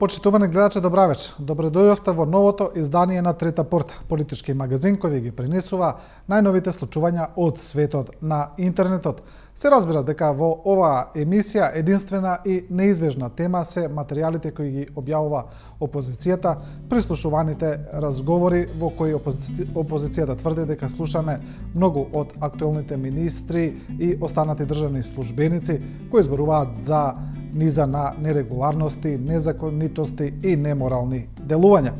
Почитувани гледачи, добра вечер. Добре дојдовте во новото издание на Трета порта, политички магазин кој ви ги пренесува најновите случувања од светот на интернетот. Се разбира дека во оваа емисија единствена и неизбежна тема се материјалите кои ги објавува опозицијата, прислушуваните разговори во кои опозицијата тврди дека слушаме многу од актуелните министри и останати државни службеници кои зборуваат за низа на нерегуларности, незаконитости и неморални делувања.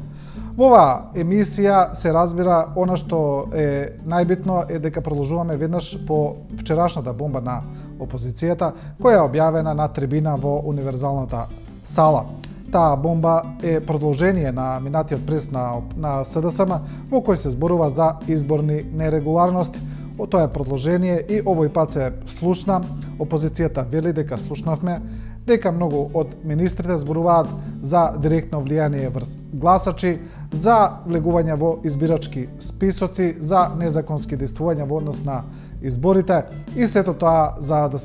Во оваа емисија се разбира она што е најбитно е дека продолжуваме веднаш по вчерашната бомба на опозицијата која е објавена на трибина во Универзалната сала. Таа бомба е продолжение на минатиот прес на СДСМ во кој се зборува за изборни нерегуларности. Тоа е продолжение и овој пат се слушна. Опозицијата вели дека слушнавме дека многу од министрите зборуваат за директно влијание врз гласачи, за влегување во избирачки списоци, за незаконски действувања во однос на изборите и сето тоа за да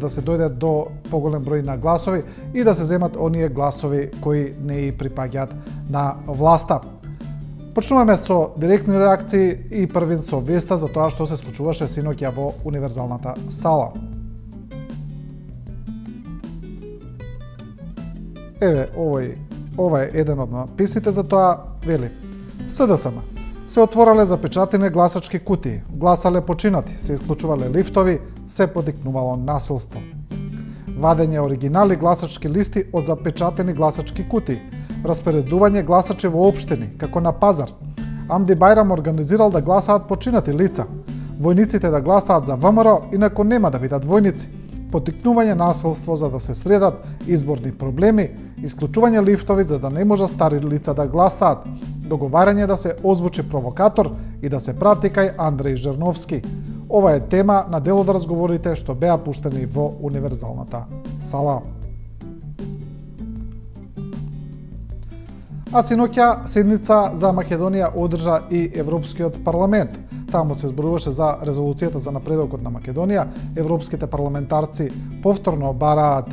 се дојде до поголем број на гласови и да се земат оние гласови кои не и припаѓаат на власта. Почнуваме со директни реакции и првин со веста за тоа што се случуваше синоќа во Универзалната сала. Еве, ова е еден од написите за тоа, вели: СДСМ се отворале запечатени гласачки кутии, гласале починати, се исклучувале лифтови, се подикнувало насилство. Вадење оригинали гласачки листи од запечатени гласачки кутии, распоредување гласачи во општини, како на пазар. Амди Бајрам организирал да гласаат починати лица, војниците да гласаат за ВМРО, инако нема да видат војници, потикнување насилство за да се средат изборни проблеми, исклучување лифтови за да не може стари лица да гласаат, договарање да се озвучи провокатор и да се прати кај Андреј Жерновски. Ова е тема на дел од разговорите што беа пуштени во Универзалната сала. А синоќа седница за Македонија одржа и Европскиот парламент. Таму се зборуваше за резолуцијата за напредокот на Македонија. Европските парламентарци повторно бараат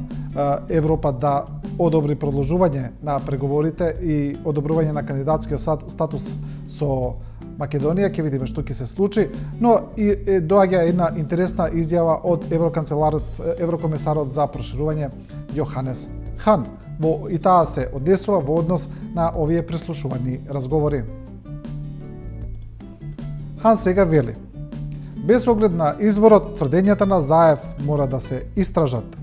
Европа да одобри продолжување на преговорите и одобрување на кандидатскиот статус со Македонија. Ќе видиме што ќе се случи, но и доаѓа една интересна изјава од еврокомесарот за проширување Јоханес Хан. И таа се однесува во однос на овие прислушувани разговори. Хан сега вели: без оглед на изворот, тврдењата на Заев мора да се истражат.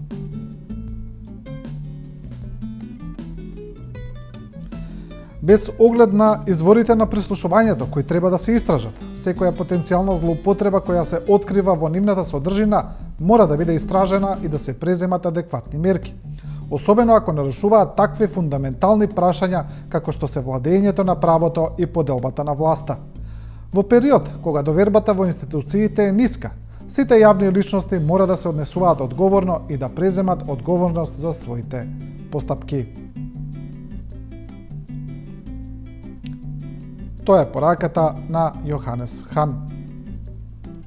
Без оглед на изворите на прислушувањето кои треба да се истражат, секоја потенцијална злоупотреба која се открива во нивната содржина мора да биде истражена и да се преземат адекватни мерки. Особено ако нарушуваат такви фундаментални прашања како што се владењето на правото и поделбата на власта. Во период кога довербата во институциите е ниска, сите јавни личности мора да се однесуваат одговорно и да преземат одговорност за своите постапки. Тоа е пораката на Јоханес Хан.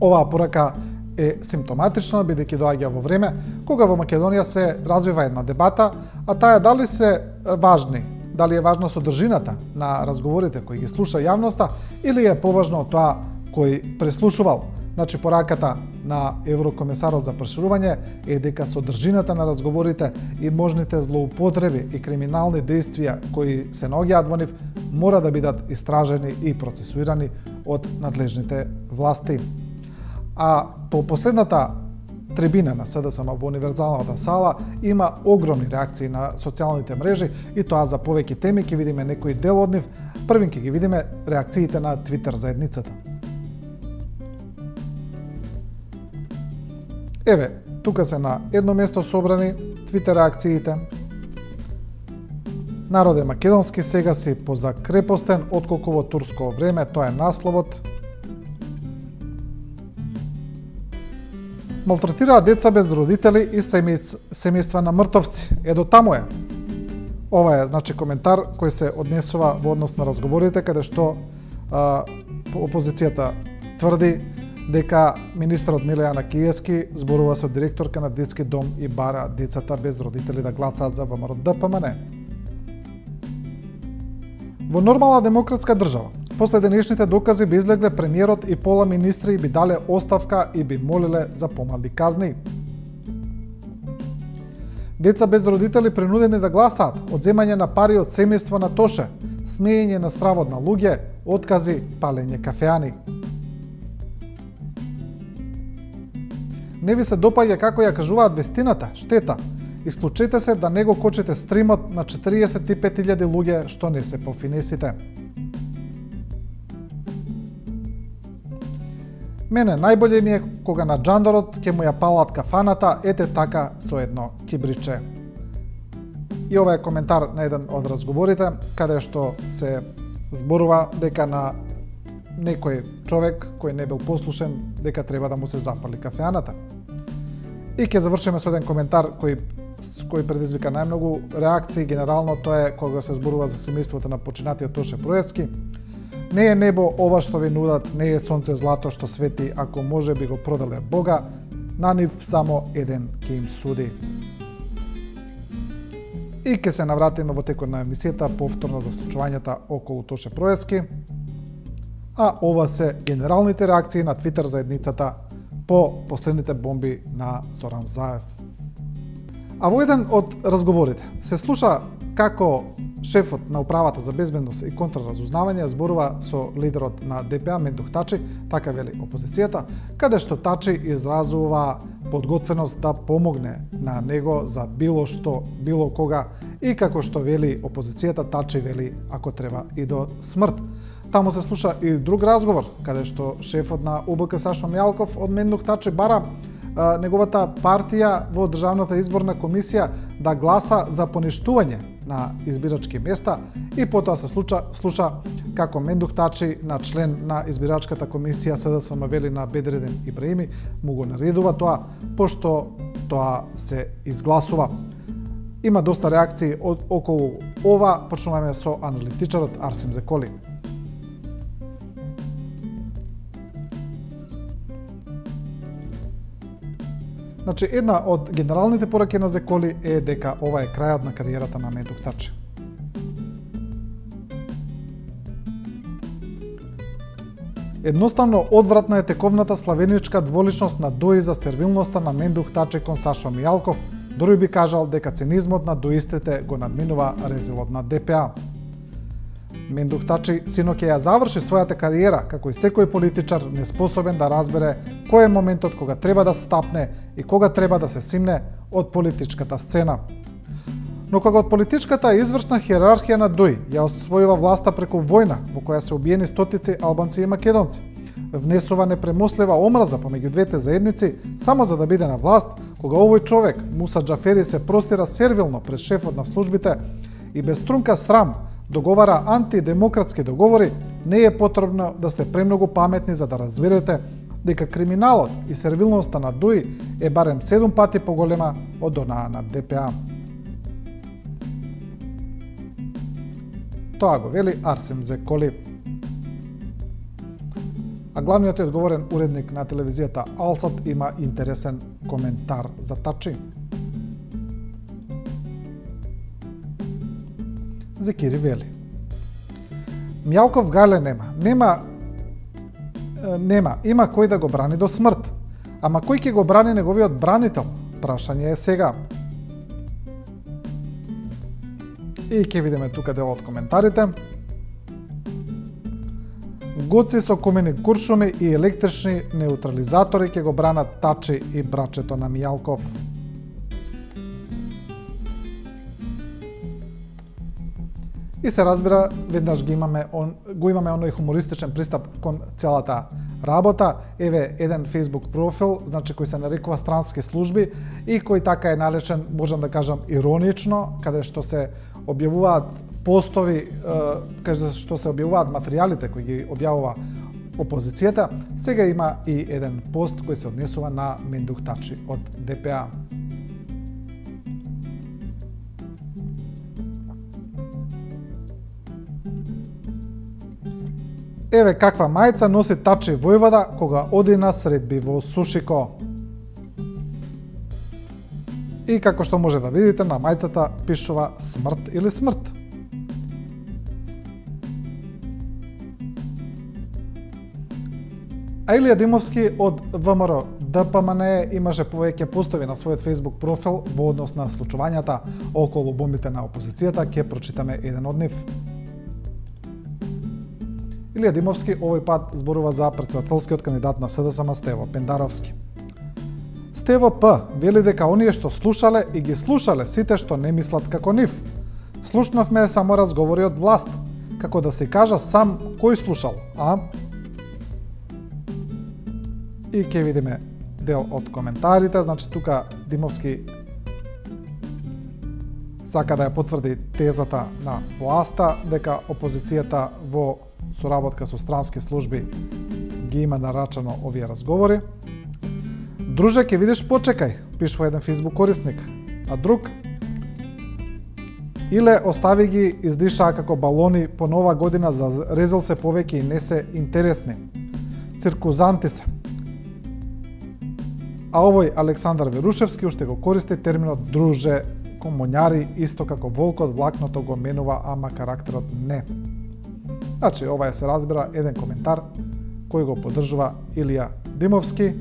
Оваа порака е симптоматична, бидејќи доаѓа во време кога во Македонија се развива една дебата, а таа дали е важна содржината на разговорите кои ги слуша јавноста или е поважно тоа кој преслушувал. Значи, пораката на еврокомесарот за проширување е дека содржината на разговорите и можните злоупотреби и криминални действија кои се наоѓаат во нив мора да бидат истражени и процесуирани од надлежните власти. А по последната трибина на СДСМ во Универзалната сала има огромни реакции на социјалните мрежи и тоа за повеќе теми. Ќе видиме некои дел од нив. Првин ќе ги видиме реакциите на Твитер заедницата. Еве, тука се на едно место собрани Твитер реакциите. Народ е македонски, сега си позакрепостен отколку во турско време, тоа е насловот. Малтретираат деца без родители и семејства на мртовци. До таму е. Ова е, значи, коментар кој се однесува во однос на разговорите, каде што опозицијата тврди дека министерот Милејана Киевски зборува со директорка на детски дом и бара децата без родители да гласаат за ВМРО ДПМН. Во нормална демократска држава, после денешните докази би излегле премиерот и пола министри би дале оставка и би молиле за помали казни. Деца без родители принудени да гласаат, одземање на пари од семејство на Тоше, смеење на стравот на луѓе, откази, палење кафеани. Не ви се допаѓа како ја кажуваат вестината, штета. Исклучете се да не го кочите стримот на 45.000 луѓе што не се по финесите. Мене најболje ми е кога на джандарот ќе му ја палат кафаната, ете така со едно кибриче. И ова е коментар на еден од разговорите, каде што се зборува дека на некој човек кој не бил послушен, дека треба да му се запали кафеаната. И ќе завршиме со еден коментар кој предизвика најмногу реакции, генерално тоа е кога се зборува за семејството на починатиот Тоше Проецки. Не е небо ова што ви нудат, не е сонце злато што свети, ако може би го продале Бога, на нив само еден ќе им суди. И ќе се навратиме во текот на емисијата повторно за случувањата околу Тоше Проецки, а ова се генералните реакции на Твитер заедницата по последните бомби на Зоран Заев. А во еден од разговорите се слуша како шефот на управата за безбедност и контраразузнавање зборува со лидерот на ДПА Мендух Тачи, така вели опозицијата, каде што Тачи изразува подготвеност да помогне на него за било што, било кога и како што вели опозицијата, Тачи вели ако треба и до смрт. Таму се слуша и друг разговор, каде што шефот на УБК Сашо Мијалков од Мендух Тачи бара неговата партија во Државната изборна комисија да гласа за поништување на избирачки места и потоа се слуша како Мендух Тачи на член на избирачката комисија СДСМ вели на Бедредин Ибраими му го наредува тоа, пошто тоа се изгласува. Има доста реакции околу ова, почнуваме со аналитичарот Арсим Зеколи. Значи, една од генералните пораки на Зеколи е дека ова е крајот на кариерата на Мендух Тачи. Едноставно одвратна е тековната славеничка дволичност на Дои за сервилноста на Мендух Тачи кон Сашо Мијалков, дори би кажал дека цинизмот на доистите го надминува резилот на ДПА. Мендух Тачи синоќа ја заврши својата кариера како и секој политичар неспособен да разбере кој е моментот кога треба да стапне и кога треба да се симне од политичката сцена. Но кога од политичката извршна хиерархија на ДОИ ја освојува власта преку војна во која се убиени стотици албанци и македонци, внесува непремослива омраза помеѓу двете заедници само за да биде на власт, кога овој човек, Муса Џафери, се простира сервилно пред шефот на службите и без трунка срам договара антидемократски договори, не е потребно да сте премногу паметни за да разберете дека криминалот и сервилноста на ДОИ е барем 7 пати поголема од онаа на ДПА. Тоа го вели Арсим Зеколи. А главниот и одговорен уредник на телевизијата Алсат има интересен коментар за Тачи. Зекири вели: Мијалков гале нема, има кој да го брани до смрт. Ама кој ќе го брани неговиот бранител? Прашање е сега. И ќе видиме тука дел од коментарите. Гоци со кумени куршуми и електрични неутрализатори ќе го бранат Тачи и брачето на Мијалков. И се разбира, веднаш го имаме оној хумористичен пристап кон целата работа. Еве еден Facebook профил, значи кој се нарекува Странски служби и кој така е наречен, можам да кажам иронично, каде што се објавуваат постови, каде што се објавуваат материјалите кои ги објавува опозицијата. Сега има и еден пост кој се однесува на Мендух Тачи од ДПА. Еве каква мајца носи Тачи војвода кога оди на средби во Сушико. И како што може да видите, на мајцата пишува смрт или смрт. А Илија Димовски од ВМРО ДПМН имаше повеќе постови на својот Facebook профил во однос на случувањата околу бомбите на опозицијата, ќе прочитаме еден од нив. Илија Димовски овој пат зборува за претседателскиот кандидат на СДСМ Стево Пендаровски. Стево П вели дека оние што слушале и ги слушале сите што не мислат како нив. Слушнавме само разговори од власт, како да се кажа сам кој слушал, а? И ќе видиме дел од коментарите, значи тука Димовски сака да ја потврди тезата на власта дека опозицијата во соработка со странски служби ги има нарачано овие разговори. Друже, ќе видиш, почекај, пишува еден Facebook корисник, а друг Иле остави ги издишаа како балони по нова година, зарезал се повеќе и не се интересни. Циркузанти се. А овој Александар Верушевски уште го користи терминот друже, комуњари, исто како волкот влакното го менува, ама карактерот не. Значи, ова се разбира еден коментар кој го поддржува Илија Димовски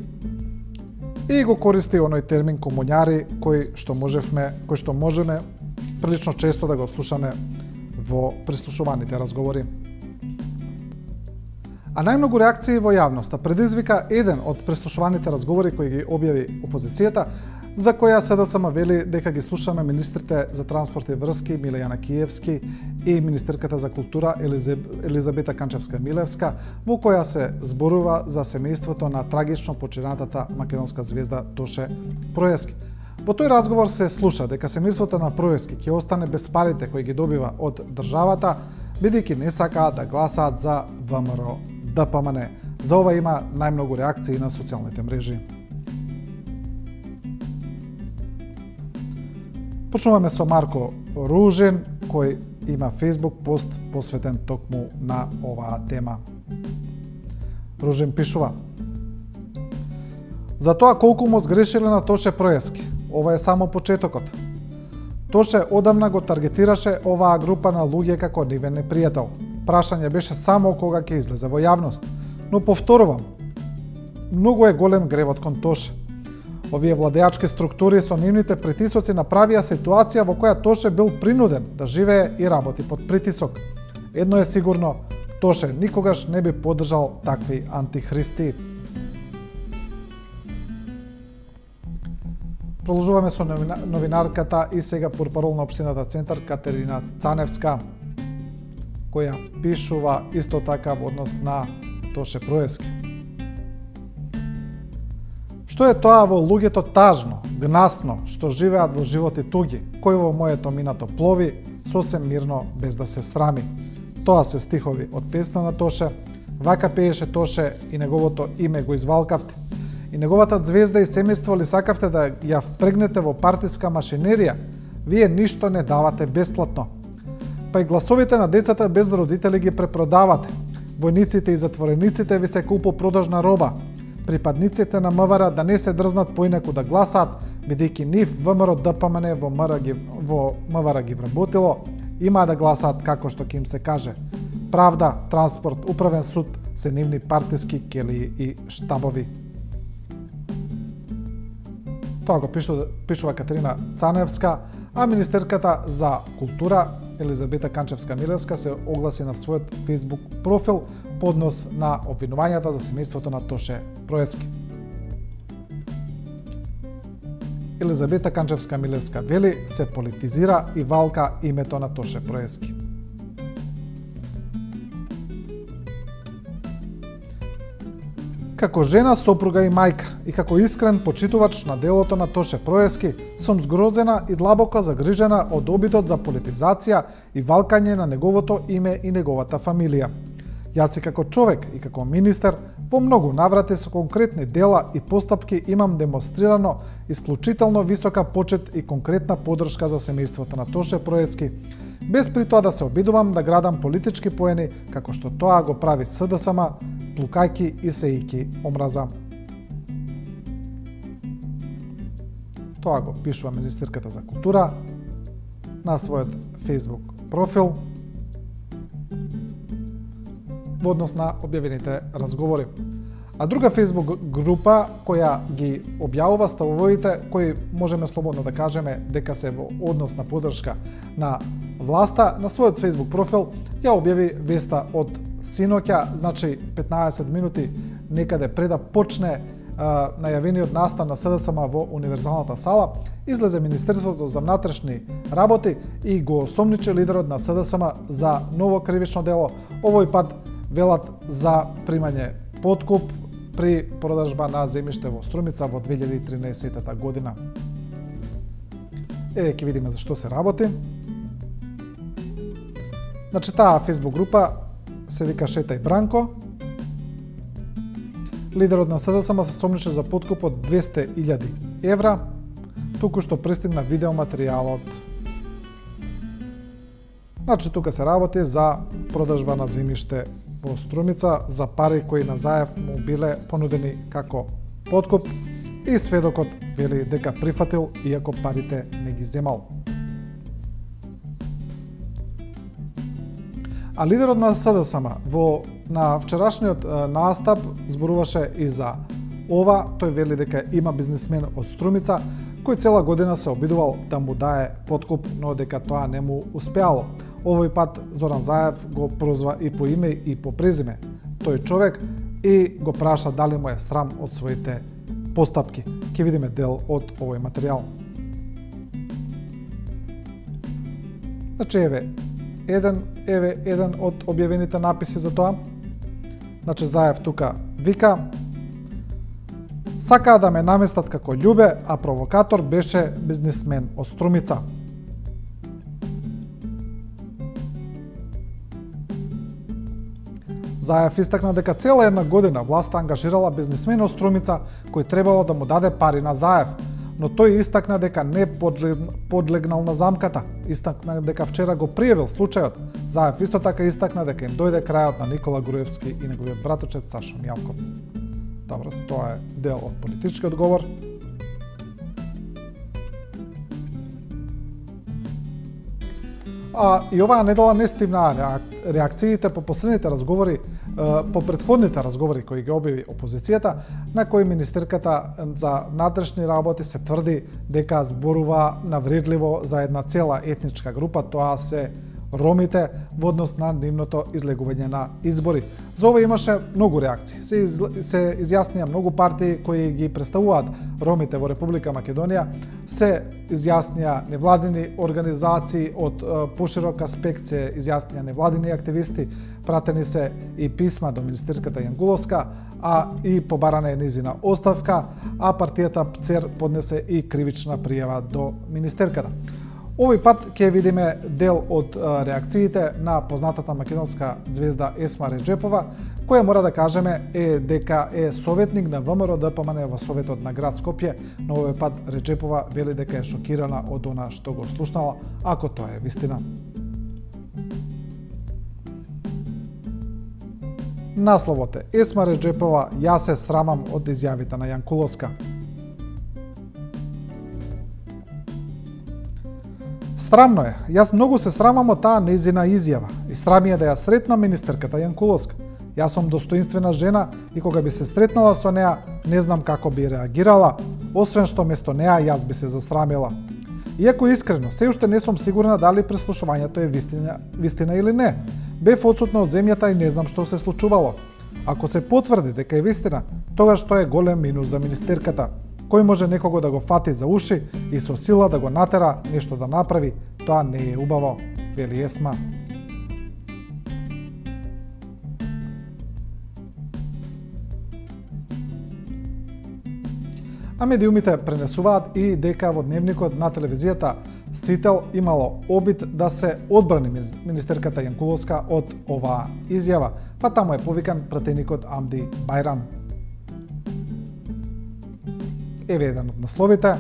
и го користи оној термин комуњари кој што можеме прилично често да го слушаме во прислушуваните разговори. А најмногу реакции во јавноста предизвика еден од прислушуваните разговори кои ги објави опозицијата, за која СДСМ вели дека ги слушаме министрите за транспорт и врски Милејана Киевски и министерката за култура Елизабета Канчевска-Милевска, во која се зборува за семејството на трагично починатата македонска звезда Тоше Проески. Во тој разговор се слуша дека семејството на Проески ќе остане без парите кои ги добива од државата, бидејќи не сакаат да гласаат за ВМРО ДПМН. За ова има најмногу реакции на социјалните мрежи. Почнуваме со Марко Ружин, кој има Facebook пост посветен токму на оваа тема. Ружин пишува: за тоа колку му сгрешиле на Тоше Проески. Ова е само почетокот. Тоше одамна го таргетираше оваа група на луѓе како нивен непријател. Прашање беше само кога ќе излезе во јавност. Но повторувам, многу е голем гревот кон Тоше. Овие владеачки структури со нивните притисоци направија ситуација во која Тоше бил принуден да живее и работи под притисок. Едно е сигурно, Тоше никогаш не би поддржал такви антихристи. Продолжуваме со новинарката и сега портпарол на општината Центар Катерина Цаневска, која пишува исто така во однос на Тоше Проески. Што е тоа во луѓето тажно, гнасно, што живеат во животи туги, кој во моето минато плови, сосем мирно, без да се срами. Тоа се стихови од песна на Тоше, вака пееше Тоше и неговото име го извалкавте. И неговата звезда и семејство ли сакавте да ја впрегнете во партиска машинерија, вие ништо не давате бесплатно. Па и гласовите на децата без родители ги препродавате. Војниците и затворениците ви се купо-продажна роба. Припадниците на МВР да не се дрзнат поинаку да гласаат, бидејќи нив ВМРО ДПМН во МВР ги вработило, имаа да гласаат како што ќе им се каже. Правда, транспорт, управен суд се нивни партиски келии и штабови. Тоа го пишува Катерина Цаневска, а министерката за култура Елизабета Канчевска-Милевска се огласи на својот Facebook профил по однос на обвинувањата за семејството на Тоше Проески. Елизабета Канчевска-Милевска вели се политизира и валка името на Тоше Проески. Како жена, сопруга и мајка и како искрен почитувач на делото на Тоше Проески, сум згрозена и длабоко загрижена од обидот за политизација и валкање на неговото име и неговата фамилија. Јас и како човек и како министер во многу наврати со конкретни дела и постапки имам демонстрирано исклучително висока почет и конкретна поддршка за семејството на Тоше Проески, без при тоа да се обидувам да градам политички поени како што тоа го прави СДСМ, плукајки и сејки омраза. Тоа го пишува министерката за култура на својот Facebook профил во однос на објавените разговори. А друга Facebook група која ги објавува ставовите кои можеме слободно да кажеме дека се во однос на поддршка на власта, на својот Facebook профил ја објави веста од синоќа, значи 15 минути некаде пред да почне најавениот настан на СДСМ во универзалната сала, излезе Министерството за внатрешни работи и го осомничи лидерот на СДСМ за ново кривично дело, овој пат велат за примање подкуп при продажба на земјиште во Струмица во 2013 година. Ќе видиме за што се работи. Значи, таа Facebook група се вика Шетај Бранко. Лидерот на СДСМ се сомнеше за подкуп од 200.000 евра. Туку што пристигна видеоматеријалот. Значи, тука се работи за продажба на земјиште во Струмица за пари кои на Заев му биле понудени како подкуп и сведокот вели дека прифатил иако парите не ги земал. А лидерот на СДСМ на вчерашниот настап зборуваше и за ова. Тој вели дека има бизнисмен од Струмица кој цела година се обидувал да му дае подкуп, но дека тоа не му успеало. Овој пат Зоран Заев го прозва и по име и по презиме тој човек и го праша дали му е срам од своите постапки. Ќе видиме дел од овој материјал. Значи, еве еден од објавените написи за тоа. Значи, Заев тука вика: сакаа да ме наместат како Љубе, а провокатор беше бизнисмен од Струмица. Заев истакна дека цела една година власта ангажирала бизнисмен од Струмица кој требало да му даде пари на Заев, но тој истакна дека не подлегнал на замката. Истакна дека вчера го пријавил случајот. Заев исто така истакна дека им дојде крајот на Никола Груевски и неговиот браточет Сашо Мјалков. Добро, тоа е дел од политичкиот говор. И оваа недела не стигнаа реакциите по последните разговори, по претходните разговори кои ги објави опозицијата, на кои министерката за внатрешни работи се тврди дека зборува навредливо за една цела етничка група, тоа се ромите, во однос на нивното излегување на избори. За ова имаше многу реакции. Се изјаснија многу партии кои ги представуваат ромите во Република Македонија, се изјаснија невладини организации од поширок аспект, се изјаснија невладини активисти, пратени се и писма до министерката Јангуловска, а и побарана е низина оставка, а партијата ЦЕР поднесе и кривична пријава до министерката. Овој пат ќе видиме дел од реакциите на познатата македонска звезда Есма Реджепова, која мора да кажеме дека е советник на ВМРО ДПМН во Советот на град Скопје, но овој пат Реджепова вели дека е шокирана од она што го слушнала, ако тоа е вистина. Насловот е: Есма Реджепова: јас се срамам од изјавите на Јанкуловска. Срамно е. Јас многу се срамам од таа нејзина изјава и срам е да ја сретнам министерката Јанкуловска. Јас сум достоинствена жена и кога би се сретнала со неа, не знам како би реагирала, освен што место неа јас би се засрамила. Иако искрено, се уште не сум сигурна дали преслушувањето е вистина или не. Бев одсутна од земјата и не знам што се случувало. Ако се потврди дека е вистина, тогаш тоа е голем минус за министерката. Кој може некого да го фати за уши и со сила да го натера нешто да направи, тоа не е убаво, вели Есма. А медиумите пренесуваат и дека во дневникот на телевизијата Сител имало обид да се одбрани министерката Јанкуловска од оваа изјава, па таму е повикан пратеникот Амди Бајрам. Еве еден од насловите: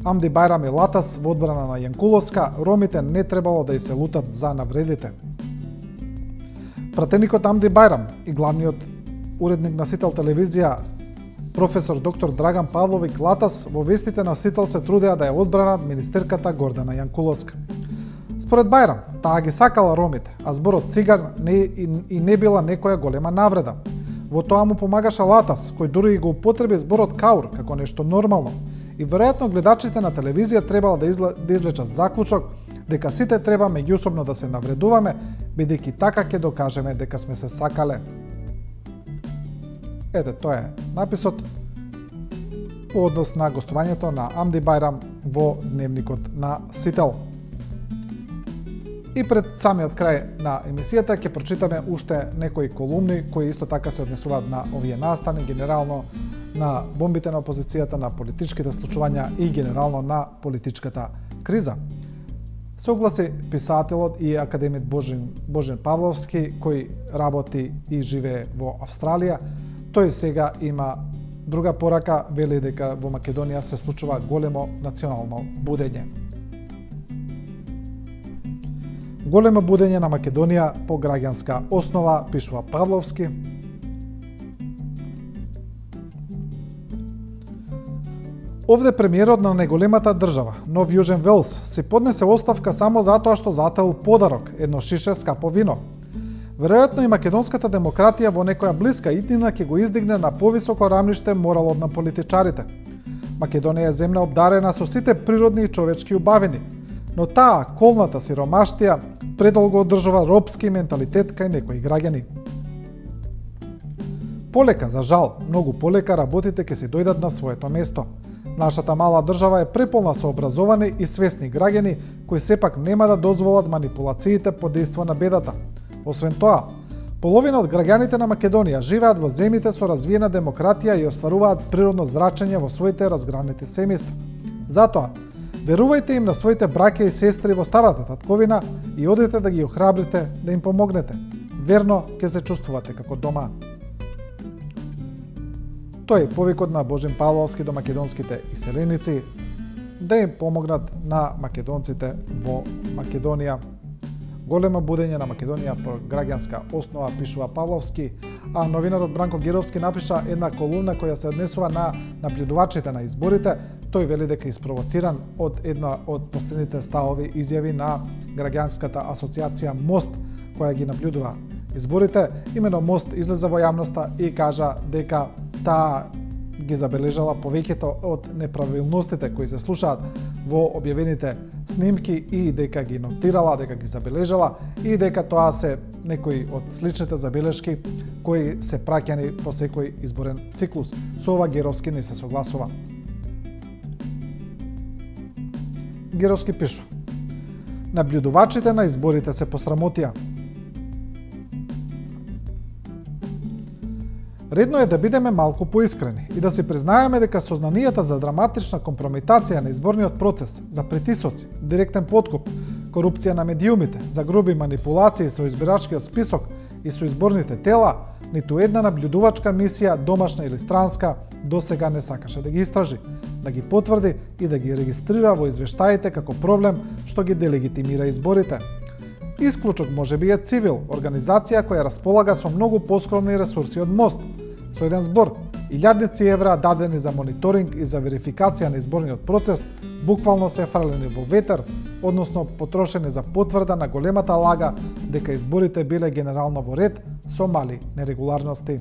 Амди Бајрам и Латас во одбрана на Јанкуловска, ромите не требало да и се лутат за навредите. Пратеникот Амди Бајрам и главниот уредник на Сител телевизија професор доктор Драган Павловик Латас во вестите на Сител се трудеа да ја одбранат министерката Гордана Јанкуловска. Според Бајрам, таа ги сакала ромите, а зборот цигар не била некоја голема навреда. Во тоа му помагаше Латас, кој дури и го употреби зборот каур како нешто нормално. И веројатно гледачите на телевизија требало да извлечат заклучок дека сите треба меѓусобно да се навредуваме, бидејќи така ќе докажеме дека сме се сакале. Ете, тоа е написот по однос на гостувањето на Амди Бајрам во дневникот на Сител. И пред самиот крај на емисијата ќе прочитаме уште некои колумни кои исто така се однесуваат на овие настани, генерално на бомбите на опозицијата, на политичките случувања и генерално на политичката криза. Се огласи писателот и академик Божен Павловски, кој работи и живее во Австралија. Тој сега има друга порака, вели дека во Македонија се случува големо национално будење. Големо будење на Македонија по граѓанска основа, пишува Павловски. Овде премиерот на неголемата држава, Нов Јужен Велс, си поднесе оставка само затоа што зател подарок, едно шише скапо вино. Веројатно и македонската демократија во некоја блиска иднина ќе го издигне на повисоко рамниште моралот на политичарите. Македонија е земја обдарена со сите природни и човечки убавини, но таа колната сиромаштија предолго одржува робски менталитет кај некои граѓани. Полека, за жал, многу полека работите ќе се дојдат на своето место. Нашата мала држава е преполна со образовани и свесни граѓани кои сепак нема да дозволат манипулациите под дејство на бедата. Освен тоа, половина од граѓаните на Македонија живеат во земјите со развиена демократија и остваруваат природно зрачење во своите разгранети семејства. Затоа, верувајте им на своите браќа и сестри во старата татковина и одете да ги охрабрите, да им помогнете. Верно ќе се чувствувате како дома. Тој е повикот на Божен Павловски до македонските иселеници да им помогнат на македонците во Македонија. Големо будење на Македонија по граѓанска основа, пишува Павловски, а новинарот Бранко Гировски напиша една колумна која се однесува на наблюдувачите на изборите. Тој вели дека испровоциран од една од последните ставови изјави на граѓанската асоциација Мост, која ги наблюдува изборите. Имено Мост излезе во јавноста и кажа дека таа ги забележала повеќето од неправилностите кои се слушаат во објавените снимки и дека ги нотирала, дека ги забележала и дека тоа се некои од сличните забелешки кои се праќани по секој изборен циклус. Со ова Геровски не се согласува. Геровски пишу: наблюдувачите на изборите се посрамотија. Редно е да бидеме малку поискрени и да си признаеме дека сознанијата за драматична компрометација на изборниот процес, за притисоци, директен подкуп, корупција на медиумите, за груби манипулации со избирачкиот список и со изборните тела, ниту една наблюдувачка мисија, домашна или странска, досега не сакаше да ги истражи, да ги потврди и да ги регистрира во извештаите како проблем што ги делегитимира изборите. Исклучок можеби е Цивил, организација која располага со многу поскромни ресурси од Мост. Со еден збор, илјадници евра дадени за мониторинг и за верификација на изборниот процес буквално се фрлени во ветер, односно потрошени за потврда на големата лага дека изборите биле генерално во ред со мали нерегуларности.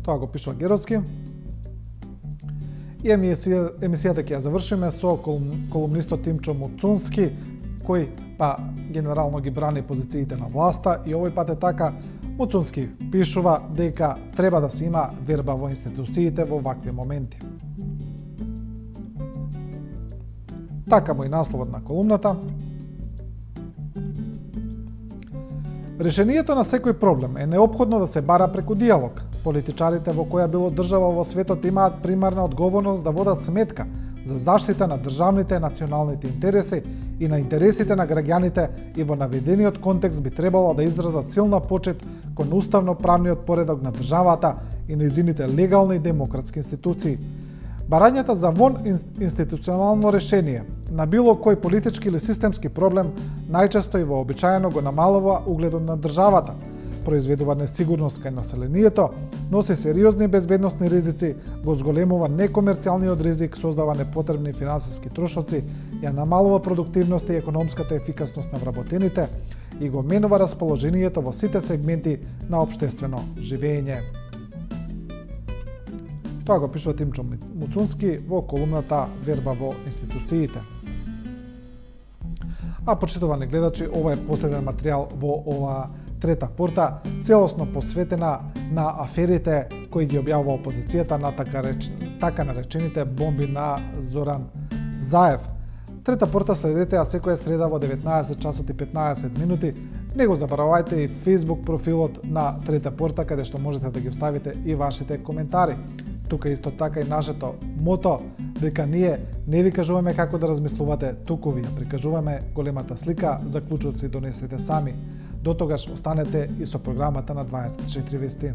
Тоа го пишува Геровски. И емисијата ќе ја завршиме со колумнистот Тимчо Муцунски, кој па генерално ги брани позициите на власта и овој пат е така. Муцунски пишува дека треба да се има верба во институциите во вакви моменти. Така му и насловот на колумната. Решението на секој проблем е неопходно да се бара преку диалог. Политичарите во која било држава во светот имаат примарна одговорност да водат сметка за заштита на државните и националните интереси и на интересите на граѓаните и во наведениот контекст би требало да изразат силна почит кон уставно-правниот поредок на државата и нејзините легални и демократски институции. Барањата за вон институционално решение на било кој политички или системски проблем најчесто и вообичаено го намалува угледот на државата, произведува несигурност кај населението, носи сериозни безбедносни ризици, го зголемува некомерцијалниот ризик, создава непотребни финансиски трошоци, ја намалува продуктивност и економската ефикасност на вработените и го менува расположението во сите сегменти на општествено живење. Тоа го пишува Тимчо Муцунски во колумната Верба во институциите. А почитувани гледачи, ова е последен материјал во ова трета порта, целосно посветена на аферите кои ги објавува опозицијата на така наречените бомби на Зоран Заев. Трета порта следете ја секоја среда во 19 часот и 15 минути. Не го заборавајте и Facebook профилот на Трета порта, каде што можете да ги оставите и вашите коментари. Тука исто така и нашето мото, дека ние не ви кажуваме како да размислувате, туку ви ја прикажуваме големата слика, заклучоци донесете сами. До тогаш останете и со програмата на 24 вести.